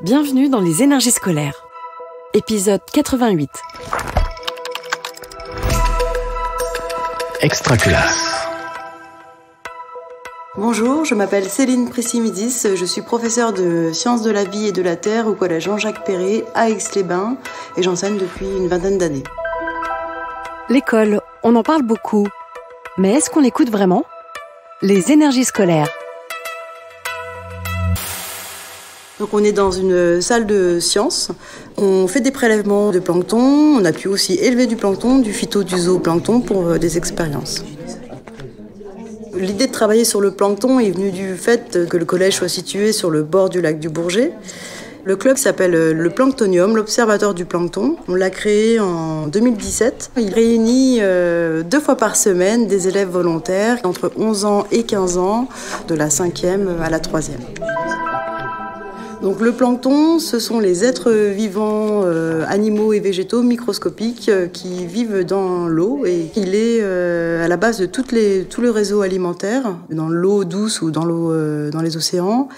Bienvenue dans les énergies scolaires. Épisode 88. Extraculasse. Bonjour, je m'appelle Céline Prissimidis, je suis professeure de sciences de la vie et de la terre au collège Jean-Jacques Perret à Aix-les-Bains et j'enseigne depuis une vingtaine d'années. L'école, on en parle beaucoup. Mais est-ce qu'on l'écoute vraiment ? Les énergies scolaires. Donc on est dans une salle de sciences, on fait des prélèvements de plancton, on a pu aussi élever du plancton, du phyto, du zooplancton pour des expériences. L'idée de travailler sur le plancton est venue du fait que le collège soit situé sur le bord du lac du Bourget. Le club s'appelle le Planctonium, l'Observatoire du plancton. On l'a créé en 2017. Il réunit 2 fois par semaine des élèves volontaires entre 11 ans et 15 ans, de la 5e à la 3e. Donc le plancton, ce sont les êtres vivants, animaux et végétaux microscopiques qui vivent dans l'eau et il est à la base de tout le réseau alimentaire, dans l'eau douce ou dans les océans.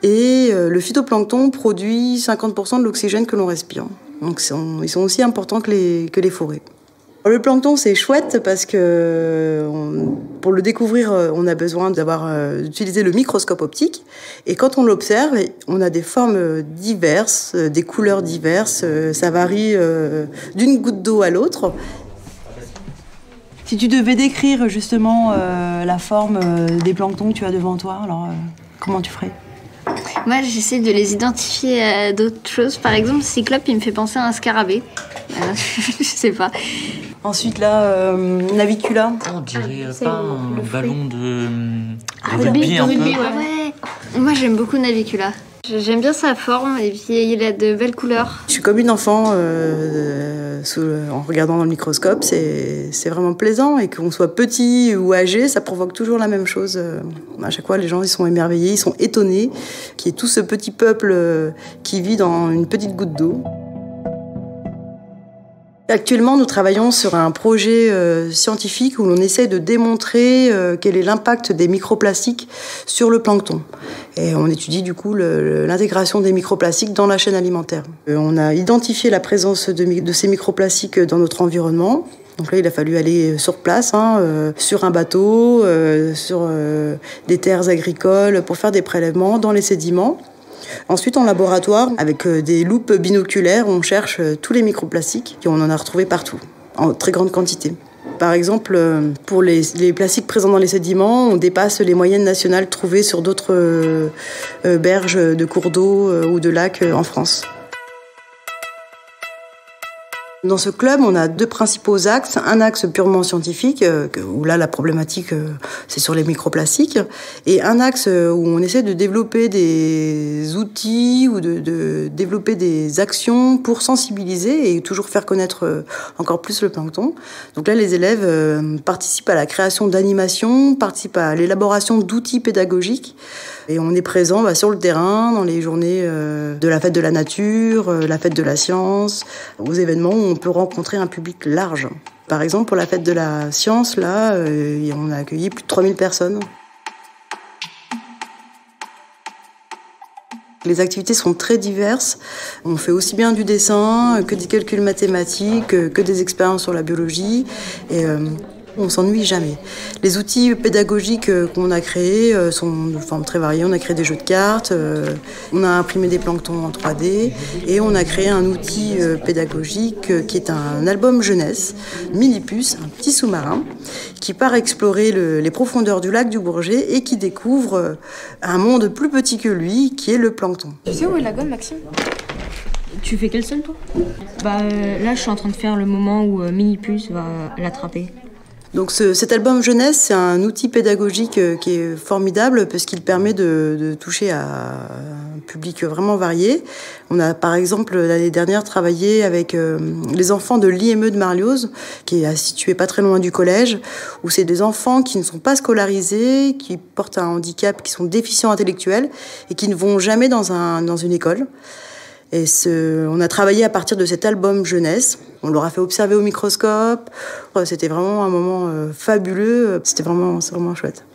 Et le phytoplancton produit 50% de l'oxygène que l'on respire. Donc ils sont aussi importants que les forêts. Le plancton, c'est chouette parce que pour le découvrir, on a besoin d'utiliser le microscope optique. Et quand on l'observe, on a des formes diverses, des couleurs diverses. Ça varie d'une goutte d'eau à l'autre. Si tu devais décrire justement la forme des planctons que tu as devant toi, alors comment tu ferais ? Moi, j'essaie de les identifier à d'autres choses. Par exemple, Cyclope, il me fait penser à un scarabée. Je sais pas. Ensuite, là, Navicula. On dirait pas un ballon de Rugby, un peu. Ouais. Moi, j'aime beaucoup Navicula. J'aime bien sa forme et puis il a de belles couleurs. Je suis comme une enfant en regardant dans le microscope. C'est vraiment plaisant et qu'on soit petit ou âgé, ça provoque toujours la même chose. À chaque fois, les gens ils sont émerveillés, ils sont étonnés qu'il y ait tout ce petit peuple qui vit dans une petite goutte d'eau. Actuellement, nous travaillons sur un projet scientifique où l'on essaie de démontrer quel est l'impact des microplastiques sur le plancton. Et on étudie du coup l'intégration des microplastiques dans la chaîne alimentaire. On a identifié la présence de ces microplastiques dans notre environnement. Donc là, il a fallu aller sur place, sur un bateau, sur des terres agricoles pour faire des prélèvements dans les sédiments. Ensuite, en laboratoire, avec des loupes binoculaires, on cherche tous les microplastiques et on en a retrouvé partout, en très grande quantité. Par exemple, pour les plastiques présents dans les sédiments, on dépasse les moyennes nationales trouvées sur d'autres berges de cours d'eau ou de lacs en France. Dans ce club, on a 2 principaux axes. Un axe purement scientifique, où là, la problématique, c'est sur les microplastiques. Et un axe où on essaie de développer des outils ou de développer des actions pour sensibiliser et toujours faire connaître encore plus le plancton. Donc là, les élèves participent à la création d'animations, participent à l'élaboration d'outils pédagogiques. Et on est présent sur le terrain, dans les journées de la fête de la nature, la fête de la science, aux événements où on peut rencontrer un public large. Par exemple, pour la fête de la science, là, on a accueilli plus de 3000 personnes. Les activités sont très diverses. On fait aussi bien du dessin que des calculs mathématiques, que des expériences sur la biologie. Et on s'ennuie jamais. Les outils pédagogiques qu'on a créés sont de formes très variées. On a créé des jeux de cartes, on a imprimé des planctons en 3D et on a créé un outil pédagogique qui est un album jeunesse, Millipus, un petit sous-marin, qui part explorer les profondeurs du lac du Bourget et qui découvre un monde plus petit que lui, qui est le plancton. Tu sais où est la gomme, Maxime ? Tu fais quelle scène, toi ? Là, je suis en train de faire le moment où Millipus va l'attraper. Donc cet album jeunesse, c'est un outil pédagogique qui est formidable parce qu'il permet de toucher à un public vraiment varié. On a par exemple l'année dernière travaillé avec les enfants de l'IME de Marlioz, qui est situé pas très loin du collège, où c'est des enfants qui ne sont pas scolarisés, qui portent un handicap, qui sont déficients intellectuels et qui ne vont jamais dans une école. Et on a travaillé à partir de cet album jeunesse. On leur a fait observer au microscope. C'était vraiment un moment fabuleux. C'est vraiment chouette.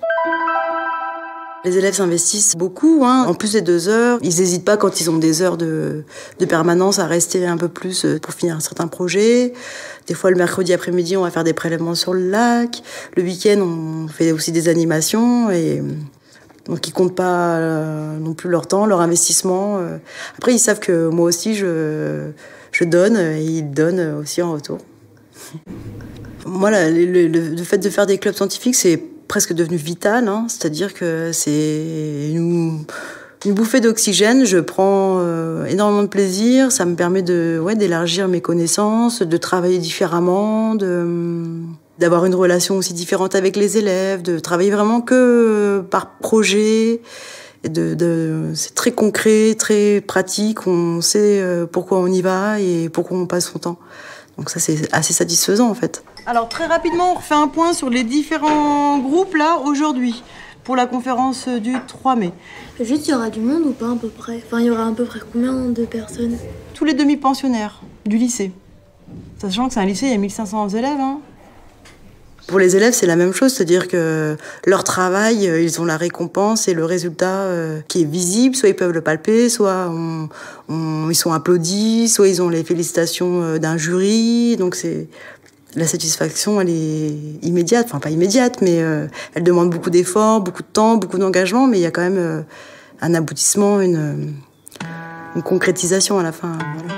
Les élèves s'investissent beaucoup, hein. En plus des 2 heures, ils n'hésitent pas quand ils ont des heures de permanence à rester un peu plus pour finir un certain projet. Des fois, le mercredi après-midi, on va faire des prélèvements sur le lac. Le week-end, on fait aussi des animations. Et donc, ils comptent pas non plus leur temps, leur investissement. Après, ils savent que moi aussi, je donne et ils donnent aussi en retour. Moi, le fait de faire des clubs scientifiques, c'est presque devenu vital, hein. C'est-à-dire que c'est une bouffée d'oxygène. Je prends énormément de plaisir. Ça me permet d'élargir mes connaissances, de travailler différemment, d'avoir une relation aussi différente avec les élèves, de travailler vraiment que par projet. C'est très concret, très pratique. On sait pourquoi on y va et pourquoi on passe son temps. Donc ça, c'est assez satisfaisant, en fait. Alors, très rapidement, on refait un point sur les différents groupes, là, aujourd'hui, pour la conférence du 3 mai. Juste, il y aura du monde ou pas, à peu près? Enfin, il y aura à peu près combien de personnes? Tous les demi-pensionnaires du lycée. Sachant que c'est un lycée, il y a 1500 élèves, hein. Pour les élèves, c'est la même chose, c'est-à-dire que leur travail, ils ont la récompense et le résultat qui est visible. Soit ils peuvent le palper, soit ils sont applaudis, soit ils ont les félicitations d'un jury. Donc la satisfaction, elle est immédiate. Enfin, pas immédiate, mais elle demande beaucoup d'efforts, beaucoup de temps, beaucoup d'engagement, mais il y a quand même un aboutissement, une concrétisation à la fin. Voilà.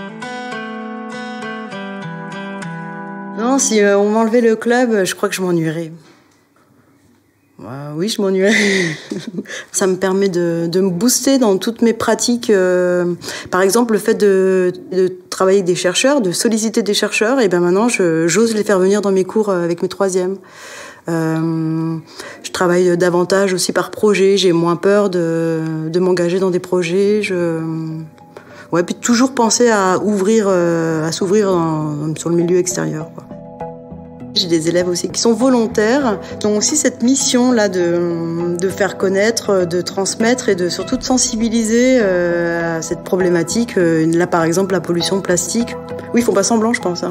Non, si on m'enlevait le club, je crois que je m'ennuierais. Oui, je m'ennuierais. Ça me permet de me booster dans toutes mes pratiques. Par exemple, le fait de travailler avec des chercheurs, de solliciter des chercheurs, et bien maintenant, j'ose les faire venir dans mes cours avec mes 3e. Je travaille davantage aussi par projet. J'ai moins peur de m'engager dans des projets. Puis toujours penser à s'ouvrir sur le milieu extérieur, quoi. J'ai des élèves aussi qui sont volontaires, qui ont aussi cette mission-là de faire connaître, de transmettre et surtout de sensibiliser à cette problématique. Là, par exemple, la pollution plastique. Oui, ils font pas semblant, je pense. Hein.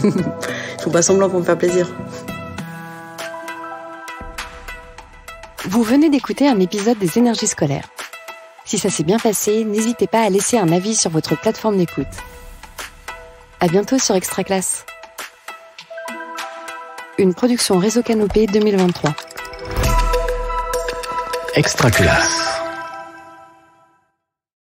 Ils font pas semblant pour me faire plaisir. Vous venez d'écouter un épisode des Énergies scolaires. Si ça s'est bien passé, n'hésitez pas à laisser un avis sur votre plateforme d'écoute. À bientôt sur Extra Classe. Une production Réseau Canopé 2023. Extra Classe.